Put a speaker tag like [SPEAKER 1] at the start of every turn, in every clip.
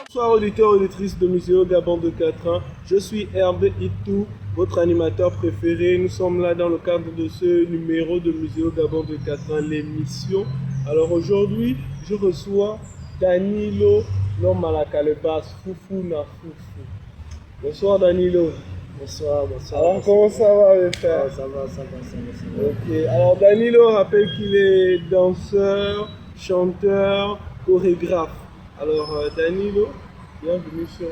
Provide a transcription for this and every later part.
[SPEAKER 1] Bonsoir auditeurs et auditrices de Museo Gabon de 4 ans, je suis Hervé Itou, votre animateur préféré. Nous sommes là dans le cadre de ce numéro de Museo Gabon de 4 ans, l'émission. Alors aujourd'hui, je reçois Danilo, l'homme à la calebasse, Foufou na Foufou. Bonsoir Danilo.
[SPEAKER 2] Bonsoir, bonsoir.
[SPEAKER 1] Alors comment ça va mes frères?
[SPEAKER 2] Ça va.
[SPEAKER 1] Ok, alors Danilo rappelle qu'il est danseur, chanteur, chorégraphe. Alors Danilo, bienvenue sur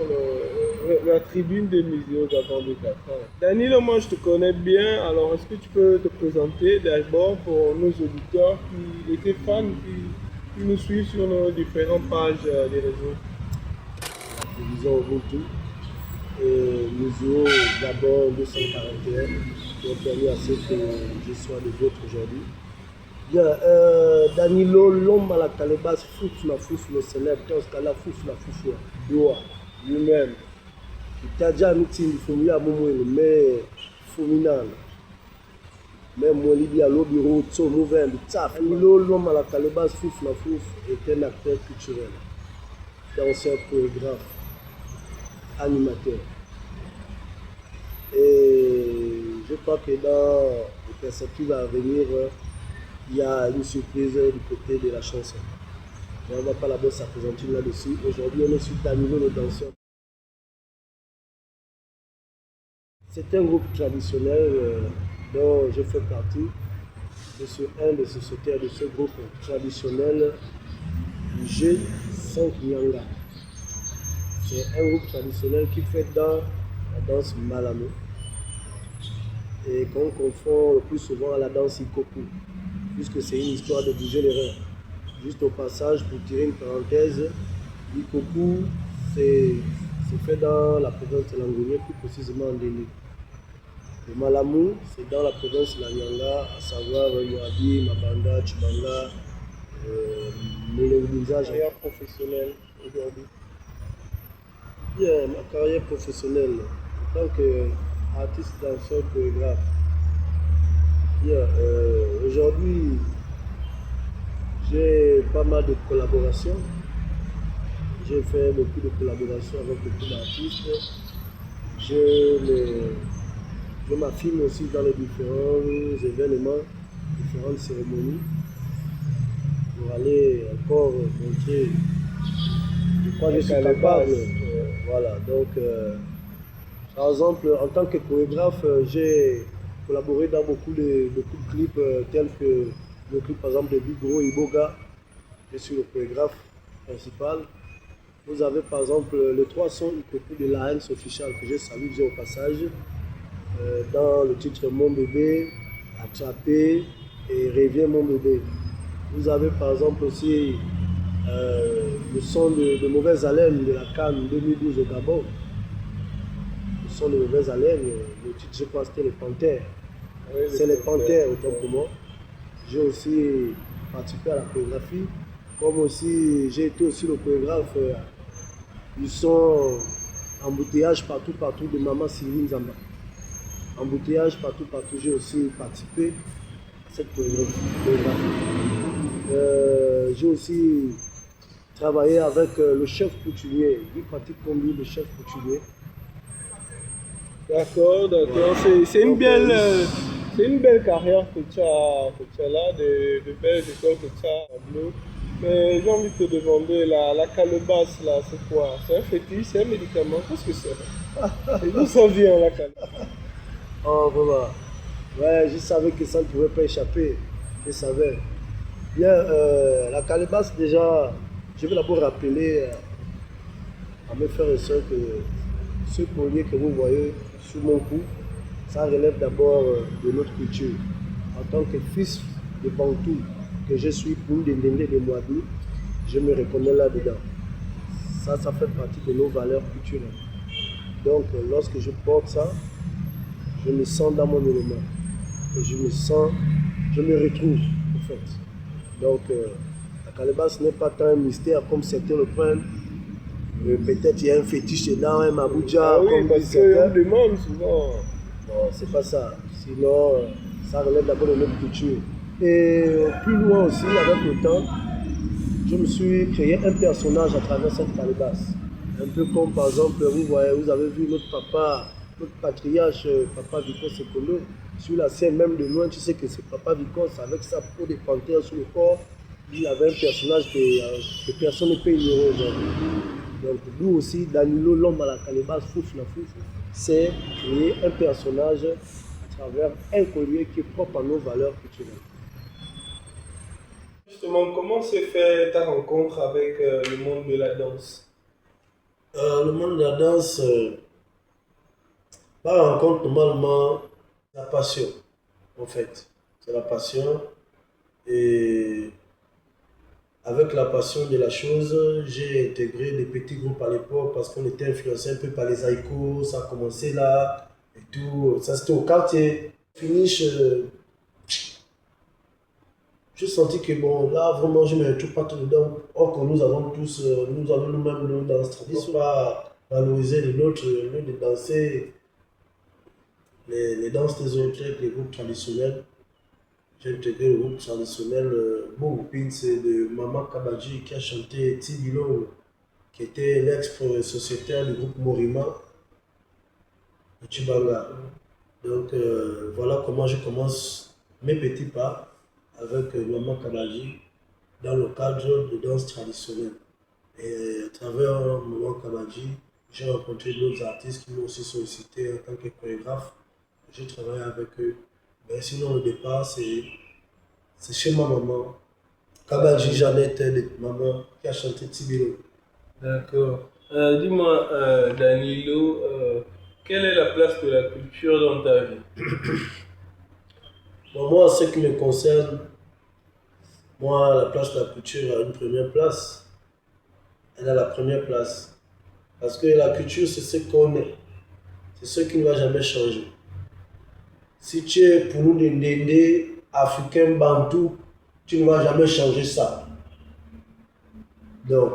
[SPEAKER 1] la tribune des Museo Gabon de 4 ans. Danilo, moi je te connais bien, alors est-ce que tu peux te présenter d'abord pour nos auditeurs et tes fans qui nous suivent sur nos différentes pages des réseaux?
[SPEAKER 2] Disons Ubuntu, Museo Gabon 241, qui ont permis à ce que je sois le vôtre aujourd'hui. Bien, Danilo, l'homme à la calebasse, Foufou na Foufou, le célèbre, Toskala Foufou na Foufou, Doua, lui-même. Il t'a déjà mis il faut mieux à Momo, mais Fouminal. Même moi, il y a l'Obiro, Tso, Mouven, Danilo, l'homme à la calebasse, Foufou na Foufou, est un acteur culturel, danseur, chorégraphe, animateur. Et je crois que dans les perspectives à venir, il y a une surprise du côté de la chanson. Et on ne va pas la s'appesantir là-dessus. Aujourd'hui, on est sur Danilo le danseur. C'est un groupe traditionnel dont je fais partie. Je suis un des sociétaires de ce groupe traditionnel G5 Nyanga. C'est un groupe traditionnel qui fait dans la danse Malamé et qu'on confond le plus souvent à la danse Ikoku, puisque c'est une histoire de bouger les reins. Juste au passage, pour tirer une parenthèse, l'Ikoku, c'est fait dans la province de Langounier, plus précisément en Déni. Le Malamou, c'est dans la province de la Nyanga, à savoir Yoabi, Mabanda, Chibanga, Méléoudinza.
[SPEAKER 1] Carrière professionnelle aujourd'hui.
[SPEAKER 2] Bien, ma carrière professionnelle en tant qu'artiste, danseur, chorégraphe. Bien, aujourd'hui, j'ai pas mal de collaborations. J'ai fait beaucoup de collaborations avec beaucoup d'artistes. Je m'affirme aussi dans les différents événements, différentes cérémonies, pour aller encore montrer de quoi je suis capable. Voilà, donc, par exemple, en tant que chorégraphe, j'ai collaboré dans beaucoup de clips tels que le clip par exemple de Big Bro Iboga. Je suis le chorégraphe principal. Vous avez par exemple les 3 sons Ikoku de la Hens Official que je salue au passage. Dans le titre Mon bébé, Attrapé et Reviens mon bébé. Vous avez par exemple aussi le son de Mauvaise Haleine de la CAN 2012 au Gabon. Le son de Mauvaise Haleine, le titre je crois c'était les Panthères. Oui, c'est les Panthères autant pour moi. J'ai aussi participé à la chorégraphie, comme aussi j'ai été aussi le chorégraphe du son Embouteillage partout de Maman Sylvie Nzamba. Embouteillage partout, j'ai aussi participé à cette chorégraphie. J'ai aussi travaillé avec le chef coutumier, Guy Patrick Combi, le chef coutumier.
[SPEAKER 1] D'accord. C'est une belle carrière que tu as là, de belles écoles que tu as à Bleu. Mais j'ai envie de te demander, la calebasse là, c'est quoi? C'est un fétiche, c'est un médicament? Qu'est-ce que c'est? Et d'où ça vient la calebasse?
[SPEAKER 2] Oh voilà. Ouais, je savais que ça ne pouvait pas échapper. Je savais. Bien, la calebasse déjà, je vais d'abord rappeler à mes frères et soeurs que ce collier que vous voyez sur mon cou, ça relève d'abord de notre culture. En tant que fils de Bantou, que je suis pour des Ndendé de Mouadou, je me reconnais là-dedans. Ça fait partie de nos valeurs culturelles. Donc, lorsque je porte ça, je me sens dans mon élément. Et je me retrouve, en fait. Donc, la calebasse n'est pas tant un mystère comme certains le prennent. Peut-être il y a un fétiche dedans, un Mabouja,
[SPEAKER 1] Ah oui,
[SPEAKER 2] comme
[SPEAKER 1] parce
[SPEAKER 2] disent
[SPEAKER 1] qu'on
[SPEAKER 2] certains.
[SPEAKER 1] demande souvent.
[SPEAKER 2] Non, c'est pas ça. Sinon, ça relève d'abord de notre culture. Et plus loin aussi, avec le temps, je me suis créé un personnage à travers cette calebasse. Un peu comme par exemple, vous voyez, vous avez vu notre papa, notre patriarche, papa Vicos Sekolo, sur la scène même de loin, tu sais que c'est papa Vicos avec sa peau de panthère sur le corps. Il avait un personnage que personne ne peut ignorer aujourd'hui. Donc nous aussi, Danilo, l'homme à la calebasse, Fouf la Fouf, c'est créer un personnage à travers un collier qui est propre à nos valeurs culturelles.
[SPEAKER 1] Justement, comment s'est fait ta rencontre avec le monde de la danse?
[SPEAKER 2] Le monde de la danse, par rencontre, normalement, la passion, en fait. C'est la passion. Et avec la passion de la chose, j'ai intégré des petits groupes à l'époque parce qu'on était influencé un peu par les haïkus, ça a commencé là et tout. Ça, c'était au quartier. Finish, j'ai senti que bon, là, vraiment, je ne me retrouve pas tout dedans. Or que nous avons tous, nous avons nous-mêmes nos danses traditionnelles, pas valoriser les nôtres, nous de danser les danses des autres avec les groupes traditionnels. J'ai intégré le groupe traditionnel Bogoupin, c'est de Maman Kabadji qui a chanté Tibilo, qui était l'ex-sociétaire du groupe Morima de Chibanga. Donc voilà comment je commence mes petits pas avec Maman Kabadji dans le cadre de danse traditionnelle. Et à travers Maman Kabadji, j'ai rencontré d'autres artistes qui m'ont aussi sollicité en tant que chorégraphe. J'ai travaillé avec eux. Mais sinon, au départ, c'est chez ma maman. Kabadji Jeannette, maman, qui a chanté Tibilo.
[SPEAKER 1] D'accord. Dis-moi, Danilo, quelle est la place de la culture dans ta vie?
[SPEAKER 2] Bon, moi, en ce qui me concerne, moi, la place de la culture a une première place. Elle a la première place. Parce que la culture, c'est ce qu'on est. C'est ce qui ne va jamais changer. Si tu es pour nous des Ndéndé, africain, bantou, tu ne vas jamais changer ça. Donc,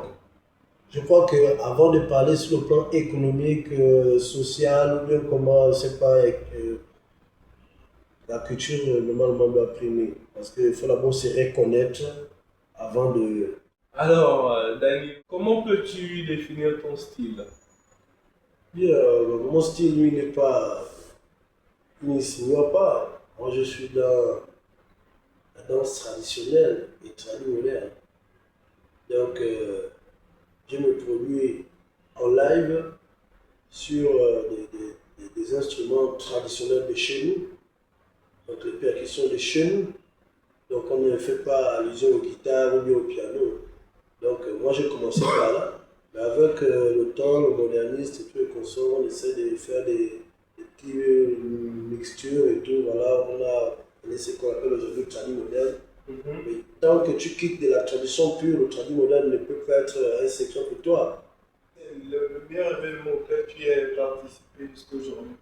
[SPEAKER 2] je crois qu'avant de parler sur le plan économique, social, ou bien comment, je ne sais pas, la culture, normalement, doit primer. Parce qu'il faut d'abord se reconnaître avant de...
[SPEAKER 1] Alors, Danilo, comment peux-tu définir ton style?
[SPEAKER 2] Bien, mon style, lui, n'est pas... Il ne s'ignore pas. Moi, je suis dans la danse traditionnelle et traditionnelle. Donc, je me produis en live sur des instruments traditionnels de chez nous, donc les percussions de chez nous. Donc on ne fait pas allusion aux guitares ou bien au piano. Donc moi j'ai commencé par là, mais avec le temps, le moderniste et tout les consorts, on essaie de faire des petites mixtures et tout. Voilà, on a ce qu'on appelle aujourd'hui le tradi moderne. Mais tant que tu quittes de la tradition pure, le tradi moderne ne peut pas être un secret pour toi.
[SPEAKER 1] Le meilleur événement auquel tu as participé jusqu'à aujourd'hui?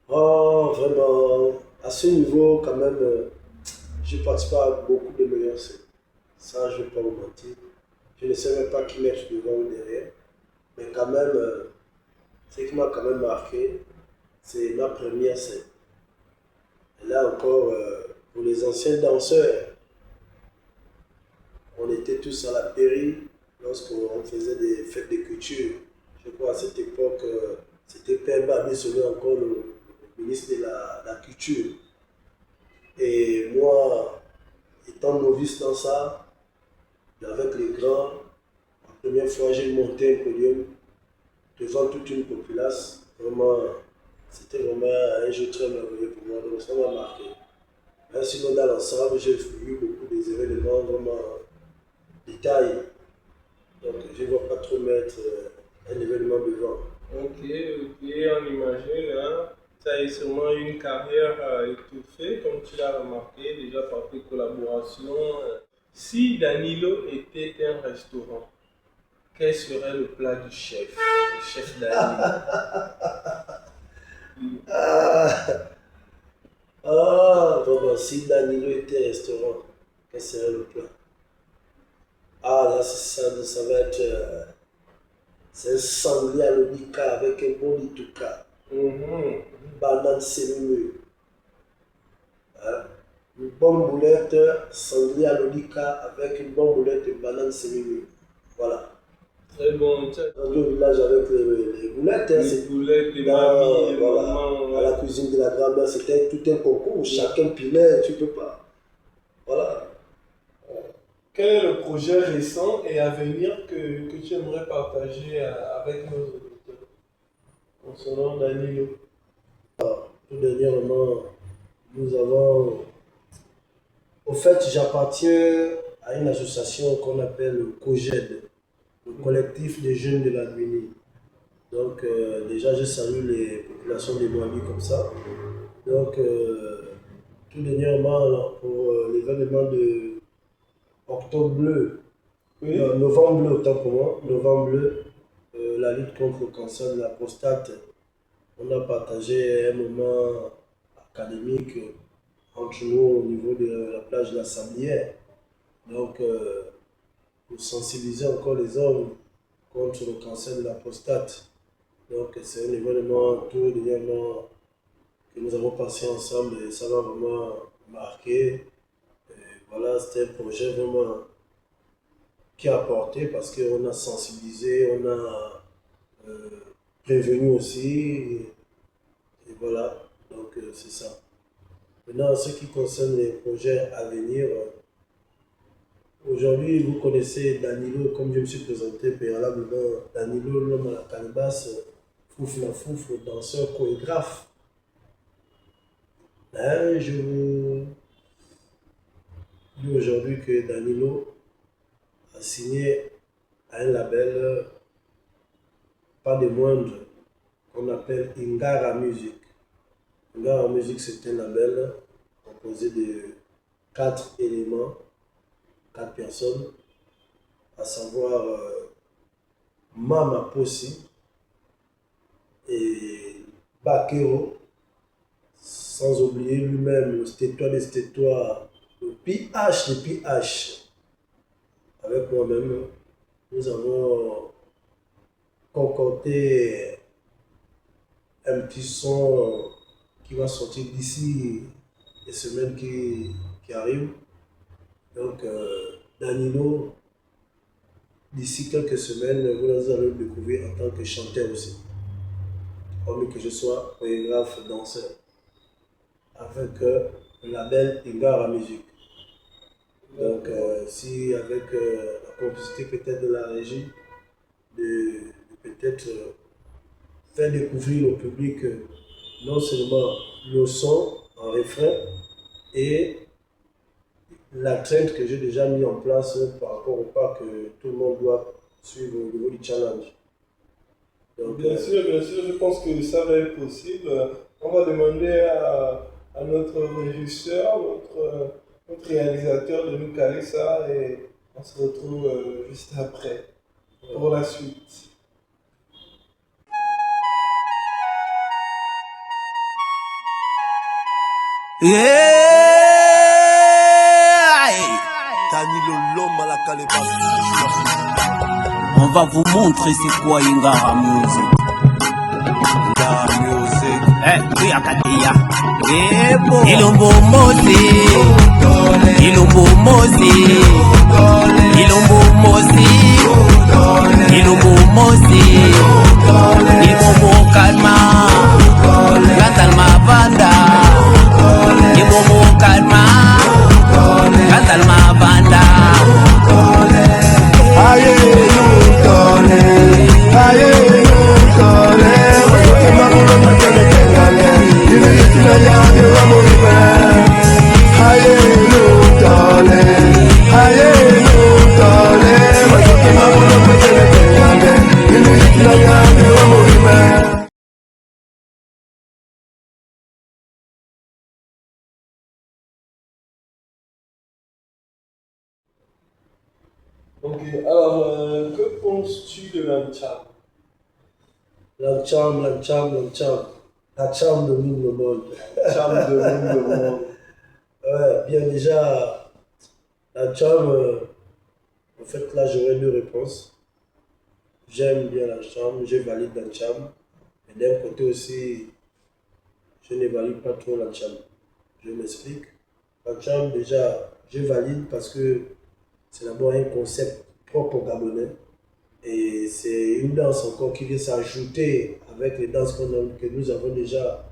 [SPEAKER 2] Oh, vraiment, à ce niveau, quand même, je participe à beaucoup de meilleures scènes. Ça, je ne vais pas vous mentir. Je ne sais même pas qui mettre devant ou derrière. Mais quand même, ce qui m'a quand même marqué, c'est ma première scène. Et là encore, pour les anciens danseurs, on était tous à la pairie lorsqu'on faisait des fêtes de culture. Je crois à cette époque, c'était Père Babé Sonné encore le ministre de la Culture. Et moi, étant novice dans ça, avec les grands, la première fois j'ai monté un podium devant toute une populace. Vraiment, c'était vraiment un jeu très merveilleux pour moi, donc ça m'a marqué. Mais sinon, dans l'ensemble, j'ai eu beaucoup des événements vraiment détaillés. Donc, je ne vais pas trop mettre un événement devant.
[SPEAKER 1] Ok, on imagine, hein. Ça a sûrement une carrière étouffée, comme tu l'as remarqué déjà par tes collaborations. Si Danilo était un restaurant, quel serait le plat du chef Danilo?
[SPEAKER 2] Bon, si Danilo était restaurant, quel serait le plat? Ah, là, ça va être C'est un sanglier à l'onika avec un bon lituka. Banane sémimée. Hein? Une bonne boulette sanglier à l'onika avec une bonne boulette de banane sémimée. Voilà.
[SPEAKER 1] Très bon.
[SPEAKER 2] Dans le village avec les boulettes. Hein,
[SPEAKER 1] Les boulettes, les mamies,
[SPEAKER 2] voilà,
[SPEAKER 1] mamans.
[SPEAKER 2] à la cuisine de la grand-mère, c'était tout un concours. Chacun pilait, tu peux pas. Voilà.
[SPEAKER 1] Quel est le projet récent et à venir que tu aimerais partager avec nos auditeurs concernant Danilo?
[SPEAKER 2] Tout dernièrement, nous avons. Au fait, j'appartiens à une association qu'on appelle le COGED, le collectif des jeunes de la Guinée. Donc, déjà, je salue les populations des Moamis comme ça. Donc, tout dernièrement, là, pour l'événement de Octobre Bleu,
[SPEAKER 1] Oui.
[SPEAKER 2] Novembre Bleu, autant pour moi, Novembre Bleu, la lutte contre le cancer de la prostate, on a partagé un moment académique entre nous au niveau de la plage de la Sablière. Donc, pour sensibiliser encore les hommes contre le cancer de la prostate. Donc, c'est un événement tout dernièrement que nous avons passé ensemble et ça m'a vraiment marqué. Voilà, c'était un projet vraiment qui a apporté parce qu'on a sensibilisé, on a prévenu aussi. Et voilà, donc c'est ça. Maintenant, en ce qui concerne les projets à venir, aujourd'hui, vous connaissez Danilo, comme je me suis présenté préalablement, Danilo, l'homme à la calebasse, fouf la fouf, danseur, chorégraphe. Hein, je vous dis aujourd'hui que Danilo a signé à un label, pas des moindres, qu'on appelle Ingara Music. Ingara Music, c'est un label composé de 4 éléments, 4 personnes, à savoir Mama Possi et Bakero, sans oublier lui-même le stétois des stétois, le PH des PH. Avec moi-même, nous avons concocté un petit son qui va sortir d'ici les semaines qui arrivent. Donc, Danilo, d'ici quelques semaines, vous allez le découvrir en tant que chanteur aussi. Hormis que je sois chorégraphe, danseur, avec le label Ingara Music. Donc, si avec la complicité peut-être de la régie, de peut-être faire découvrir au public non seulement le son en refrain et la traîne que j'ai déjà mis en place par rapport au pas que tout le monde doit suivre au niveau du challenge. Donc,
[SPEAKER 1] bien sûr, je pense que ça va être possible. On va demander à notre régisseur, notre réalisateur de nous caler ça et on se retrouve juste après pour la suite.
[SPEAKER 2] Danilo l'homme à la calebasse.
[SPEAKER 3] On va vous montrer c'est quoi Ingara Music.
[SPEAKER 2] Ingara Music.
[SPEAKER 3] Oui, Akadia. Ilumbu Mosi. Ilumbu Mosi. Ilumbu Mosi. Ilumbu Mosi. Ilumbu Kalma. Gatalma Banda. Ilumbu Kalma. Gatalma Banda.
[SPEAKER 2] Aye, Nutole. Aye, Nutole.
[SPEAKER 1] Ok, alors que penses-tu de l'Ancham?
[SPEAKER 2] L'Ancham. La charme domine le monde.
[SPEAKER 1] L'Ancham domine le monde.
[SPEAKER 2] Ouais, bien déjà, la charme, en fait, là j'aurais deux réponses. j'aime bien la chambre, je valide la chambre. Mais d'un côté aussi, je ne valide pas trop la chambre. Je m'explique. La chambre, déjà, je valide parce que c'est d'abord un concept propre au Gabonais. Et c'est une danse encore qui vient s'ajouter avec les danses que nous avons déjà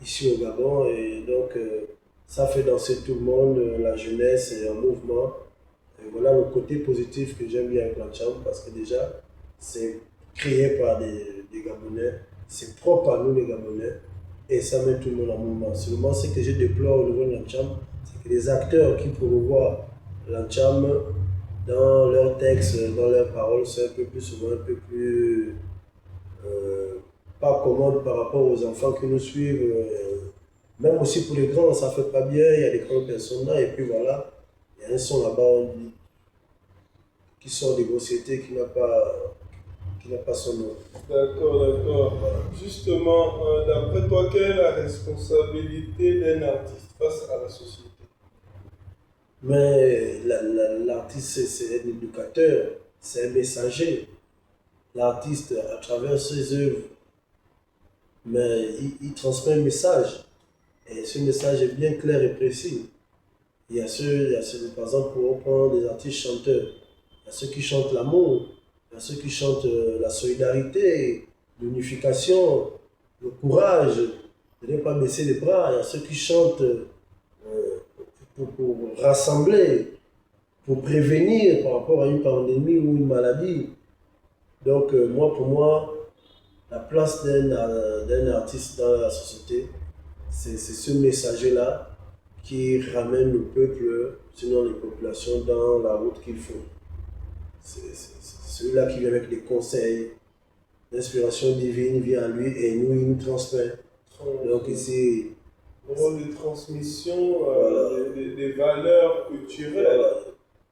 [SPEAKER 2] ici au Gabon. Et donc, ça fait danser tout le monde, la jeunesse est en mouvement. Et voilà le côté positif que j'aime bien avec la chambre parce que déjà, c'est créé par des Gabonais, c'est propre à nous les Gabonais et ça met tout le monde en mouvement. Seulement, ce que je déplore au niveau de la chambre, c'est que les acteurs qui promouvoient la chambre dans leurs textes, dans leurs paroles, c'est un peu plus souvent, un peu plus pas commode par rapport aux enfants qui nous suivent. Même aussi pour les grands, ça fait pas bien, il y a des grandes personnes là, et puis voilà, il y a un son là-bas qui sort des grossetés qui n'a pas son nom.
[SPEAKER 1] D'accord, d'accord. Justement, d'après toi, quelle est la responsabilité d'un artiste face à la société?
[SPEAKER 2] Mais l'artiste, c'est un éducateur, c'est un messager. L'artiste, à travers ses œuvres, mais il transmet un message. Et ce message est bien clair et précis. Il y a ceux, par exemple, pour reprendre des artistes chanteurs, il y a ceux qui chantent l'amour, il y a ceux qui chantent la solidarité, l'unification, le courage, de ne pas baisser les bras. Il y a ceux qui chantent pour rassembler, pour prévenir par rapport à une pandémie ou une maladie. Donc, pour moi, la place d'un artiste dans la société, c'est ce messager-là qui ramène le peuple, sinon les populations, dans la route qu'il faut. C'est celui-là qui vient avec des conseils, l'inspiration divine vient à lui et nous, il nous transmet. Donc ici...
[SPEAKER 1] Le rôle de transmission
[SPEAKER 2] voilà.
[SPEAKER 1] des valeurs culturelles.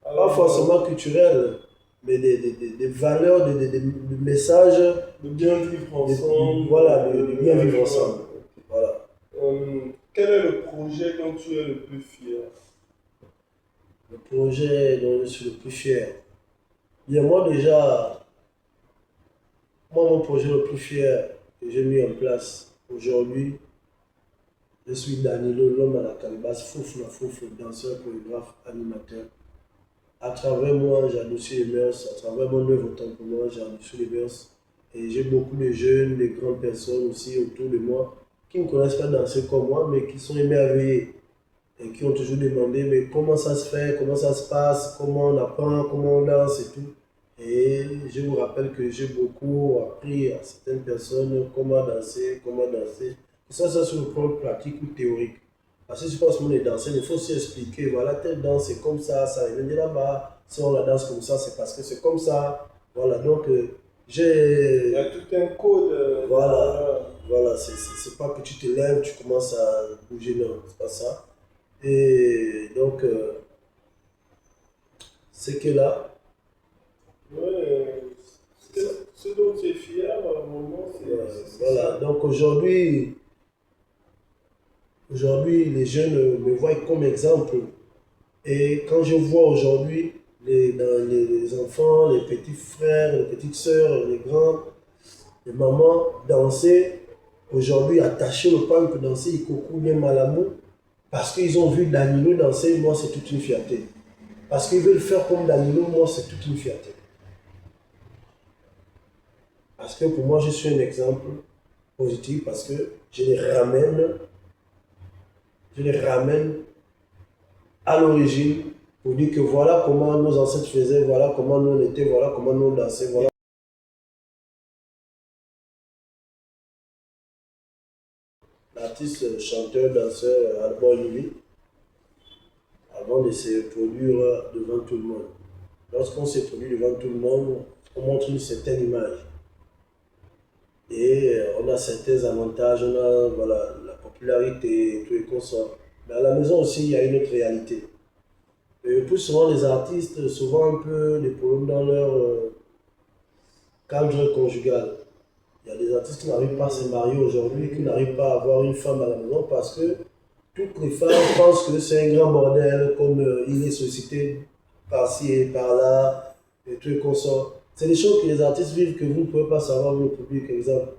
[SPEAKER 2] Voilà. Pas forcément culturelles, mais des valeurs, des messages.
[SPEAKER 1] De bien vivre ensemble.
[SPEAKER 2] Voilà, de bien vivre ensemble. Voilà.
[SPEAKER 1] Quel est le projet dont tu es le plus fier?
[SPEAKER 2] Le projet dont je suis le plus fier. Bien, moi déjà, mon projet le plus fier que j'ai mis en place aujourd'hui, je suis Danilo, l'homme à la calebasse, Foufou, danseur, chorégraphe, animateur. À travers moi, j'ai adouci les mœurs, à travers mon œuvre autant que moi, j'ai adouci les mœurs. Et j'ai beaucoup de jeunes, de grandes personnes aussi autour de moi qui ne connaissent pas danser comme moi, mais qui sont émerveillés et qui ont toujours demandé mais comment ça se fait, comment ça se passe, comment on apprend, comment on danse et tout. Et je vous rappelle que j'ai beaucoup appris à certaines personnes comment danser, que ça soit sur le plan pratique ou théorique. Parce que je pense que mon est danseur, il faut aussi expliquer, voilà, telle danse c'est comme ça vient de là-bas, si on la danse comme ça, c'est parce que c'est comme ça. Voilà, donc j'ai...
[SPEAKER 1] Il y a tout un code.
[SPEAKER 2] Voilà, c'est pas que tu te lèves, tu commences à bouger, non, c'est pas ça. Et donc, c'est que là...
[SPEAKER 1] Ouais, ce dont tu es fier, à un moment, c'est
[SPEAKER 2] voilà,
[SPEAKER 1] ça.
[SPEAKER 2] donc aujourd'hui, les jeunes me voient comme exemple. Et quand je vois aujourd'hui les enfants, les petits frères, les petites sœurs, les grands, les mamans danser, aujourd'hui attacher le pan pour danser Ikoku bien Malamou, parce qu'ils ont vu Danilo danser, moi c'est toute une fierté. Parce qu'ils veulent faire comme Danilo, moi c'est toute une fierté. Parce que pour moi je suis un exemple positif, parce que je les ramène à l'origine pour dire que voilà comment nos ancêtres faisaient, voilà comment nous on était, voilà comment nous on dansait, voilà. L'artiste, chanteur, danseur, Albert Louis, avant de se produire devant tout le monde. Lorsqu'on se produit devant tout le monde, on montre une certaine image. Et on a certains avantages, on a voilà, la popularité, tout et consort. Mais à la maison aussi, il y a une autre réalité. Et plus souvent, les artistes, souvent un peu des problèmes dans leur cadre conjugal. Il y a des artistes qui n'arrivent pas à se marier aujourd'hui, qui n'arrivent pas à avoir une femme à la maison parce que toutes les femmes pensent que c'est un grand bordel, comme il est sollicité par-ci et par-là, et tout et consort. C'est des choses que les artistes vivent que vous ne pouvez pas savoir, vous, le public, exemple.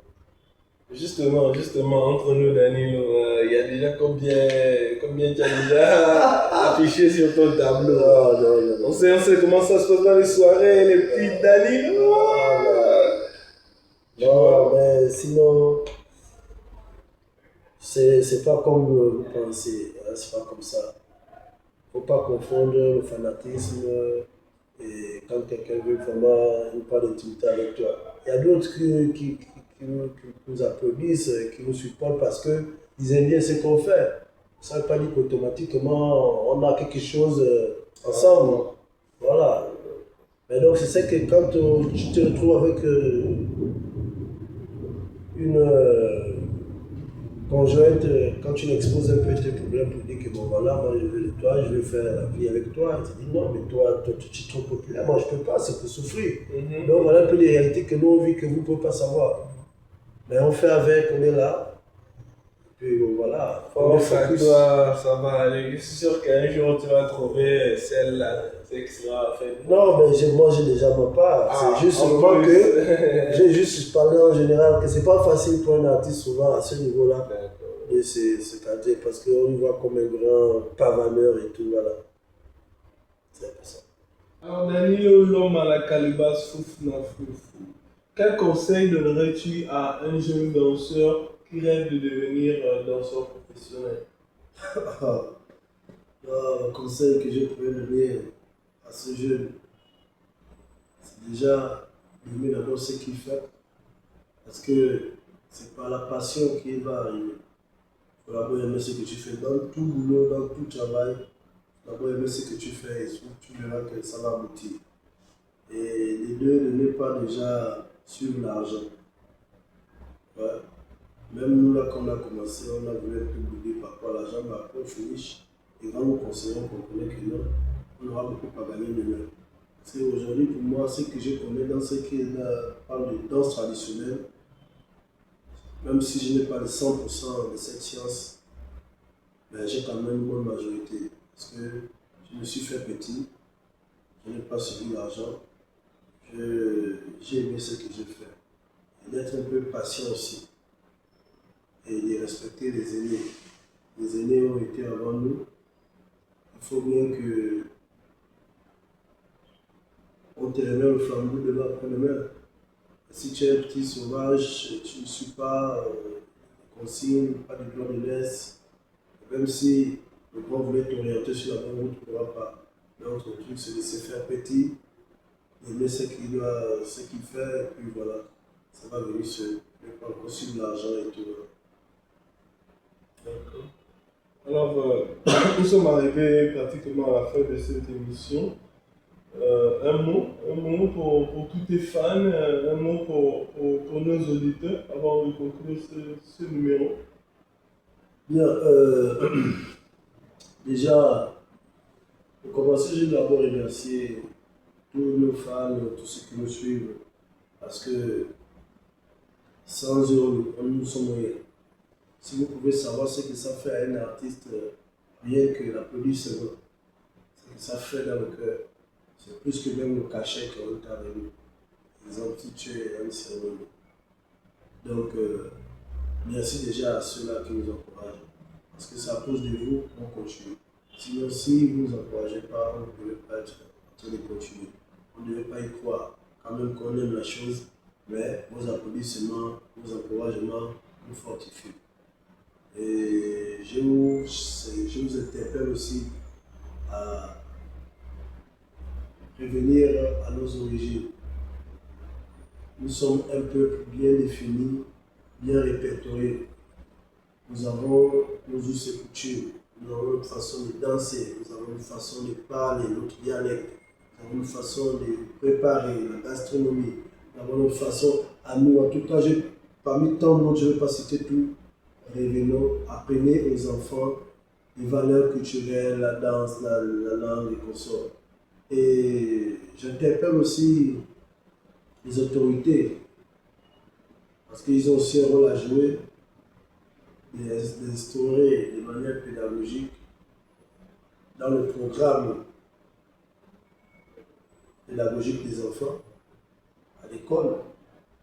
[SPEAKER 1] Justement, entre nous, Danilo, il y a déjà combien tu as déjà affiché sur ton tableau?
[SPEAKER 2] Non.
[SPEAKER 1] On sait comment ça se passe dans les soirées, les petits Danilo.
[SPEAKER 2] Non, mais sinon, c'est pas comme vous pensez, hein, c'est pas comme ça. Faut pas confondre le fanatisme et quand quelqu'un veut vraiment une part d'intimité avec toi. Il y a d'autres qui nous applaudissent, qui nous supportent parce qu'ils aiment bien ce qu'on fait. Ça ne veut pas dire qu'automatiquement on a quelque chose ensemble. Voilà. Mais donc c'est ça que quand tu te retrouves avec une conjointe, quand tu l'exposes un peu tes problèmes pour dire que bon voilà, moi je veux de toi, je veux faire la vie avec toi, tu dis non, mais toi tu es trop populaire, moi je peux pas, c'est pour souffrir. Donc voilà un peu les réalités que nous on vit que vous ne pouvez pas savoir. Mais on fait avec, on est là. Et puis bon, voilà.
[SPEAKER 1] Toi, ça va aller. Je suis sûr qu'un jour tu vas trouver celle-là, celle qui sera faite.
[SPEAKER 2] Non, mais moi j'ai déjà ma part. C'est juste seulement que j'ai juste parlé en général que c'est pas facile pour un artiste souvent à ce niveau-là. Et c'est cadet parce qu'on le voit comme un grand pavaneur et tout, voilà. C'est un peu ça.
[SPEAKER 1] Alors Danilo, l'homme à la calebasse foufna foufou. Quel conseil donnerais-tu à un jeune danseur qui rêve de devenir danseur professionnel?
[SPEAKER 2] Le conseil que je pourrais donner à ce jeune, c'est déjà d'aimer d'abord ce qu'il fait. Parce que c'est par la passion qu'il va arriver. Il faut d'abord aimer ce que tu fais dans tout boulot, dans tout travail. Il faut d'abord aimer ce que tu fais et tu verras que ça va aboutir. Et les deux, ne met pas déjà sur l'argent. Ouais. Même nous, là, quand on a commencé, on a voulu un peu bouder par rapport à l'argent, mais après on finit. Et quand nous conseillons, on connaît que non, on aura beaucoup à gagner demain. Parce qu'aujourd'hui, pour moi, ce que je connais dans ce qui parle de danse traditionnelle, même si je n'ai pas le 100% de cette science, ben, j'ai quand même une bonne majorité. Parce que je me suis fait petit, je n'ai pas suivi l'argent, j'ai aimé ce que j'ai fait. Et d'être un peu patient aussi. Et de respecter les aînés. Les aînés ont été avant nous. Il faut bien que on te remet le flambeau de l'après-demain. Si tu es un petit sauvage, tu ne suis pas consigne, pas de plan de laisse. Même si le grand voulait t'orienter sur la bonne route, tu ne pourras pas. Donc, le truc, c'est de se faire petit, aimer ce qu'il fait, et puis voilà, ça va venir seul. Mais pas encore sur l'argent et tout.
[SPEAKER 1] D'accord. Alors, nous sommes arrivés pratiquement à la fin de cette émission. Un mot pour tous tes fans, un mot pour nos auditeurs avant de conclure ce numéro.
[SPEAKER 2] Bien, déjà, pour commencer, je vais d'abord remercier tous nos fans, tous ceux qui nous suivent, parce que sans eux, nous sommes rien. Si vous pouvez savoir ce que ça fait à un artiste, rien que l'applaudissement, ce que ça fait dans le cœur, c'est plus que même le cachet qu'on t'a donné. Par exemple, si tu es à une cérémonie. Donc, merci déjà à ceux-là qui nous encouragent. Parce que c'est à cause de vous qu'on continue. Sinon, si vous ne nous encouragez pas, on ne devait pas être en train de continuer. On ne devait pas y croire. Quand même qu'on aime la chose, mais vos applaudissements, vos encouragements nous fortifient. Et je vous interpelle aussi à revenir à nos origines. Nous sommes un peuple bien défini, bien répertorié. Nous avons nos us et coutumes, nous avons notre façon de danser, nous avons une façon de parler, notre dialecte, nous avons une façon de préparer la gastronomie, nous avons notre façon à nous. En tout cas, parmi tant d'autres, je ne vais pas citer tout. Revenons, apprenez aux enfants les valeurs culturelles, la danse, la langue et consorts. Et j'interpelle aussi les autorités, parce qu'ils ont aussi un rôle à jouer, d'instaurer de manière pédagogique dans le programme pédagogique des enfants, l'école,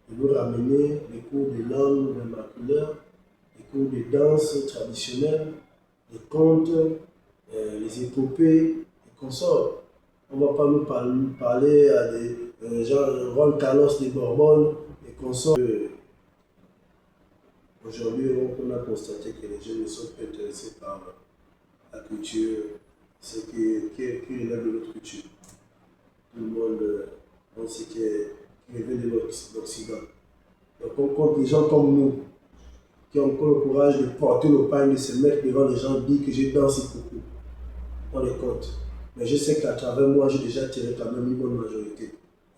[SPEAKER 2] de nous ramener les cours de langue vernaculaire, les cours de danse traditionnelle, les contes, les épopées et consorts. On ne va pas nous parler à des gens, Juan Carlos de Borbón et consorts. Aujourd'hui, on a constaté que les jeunes ne sont pas intéressés par la culture, ce qui relève de notre culture. Tout le monde pense qui revient de l'Occident. Donc on compte les gens comme nous, qui ont encore le courage de porter le pain, de se mettre devant les gens, dire que je danse beaucoup. On les compte. Mais je sais qu'à travers moi, j'ai déjà tiré quand même une bonne majorité.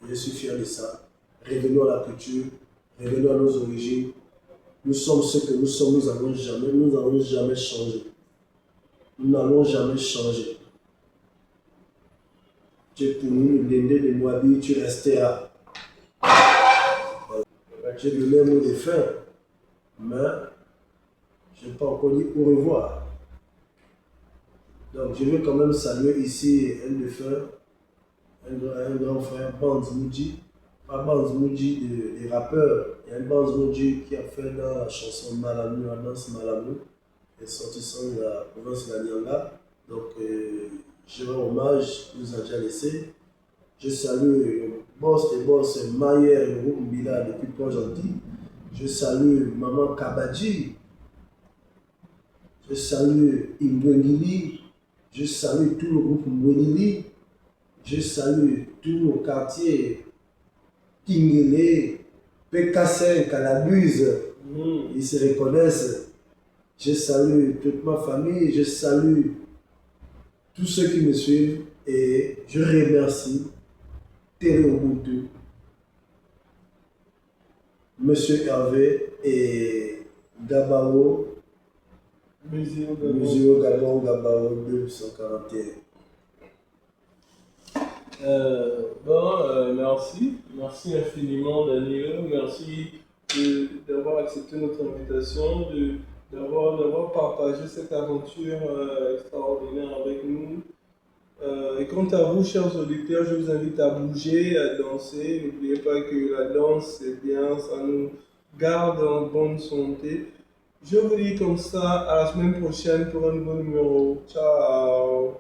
[SPEAKER 2] Je suis fier de ça. Revenons à la culture, revenons à nos origines. Nous sommes ce que nous sommes, nous n'allons jamais changer. Nous n'allons jamais changer. Tu es pour nous, l'Indé de Moabi, tu resteras. J'ai donné un mot de fin, mais je n'ai pas encore dit au revoir. Donc je veux quand même saluer ici un défunt, un grand frère, Banz Moudji. Pas Banz Moudji des rappeurs, il y a un Banz Moudji qui a fait dans la chanson Malamou, la danse Malamou, qui est sorti de la province de la Nyanga. Donc je rends hommage, il nous a déjà laissé. Je salue le boss des boss, Mayer, le groupe Mbila depuis Port-Gentil. Je salue Maman Kabadji. Je salue Imbwengili. Je salue tout le groupe Mbwenili. Je salue tous nos quartiers. Tingele, PK5, Calabuse. Ils se reconnaissent. Je salue toute ma famille. Je salue tous ceux qui me suivent. Et je remercie Télé Ubuntu, Monsieur Hervé et Gabao, Museo Gabon, Gabao 241.
[SPEAKER 1] Merci infiniment Danilo, merci d'avoir accepté notre invitation, d'avoir partagé cette aventure extraordinaire avec nous. Et quant à vous, chers auditeurs, je vous invite à bouger, à danser. N'oubliez pas que la danse, c'est bien, ça nous garde en bonne santé. Je vous dis comme ça, à la semaine prochaine pour un nouveau numéro. Ciao!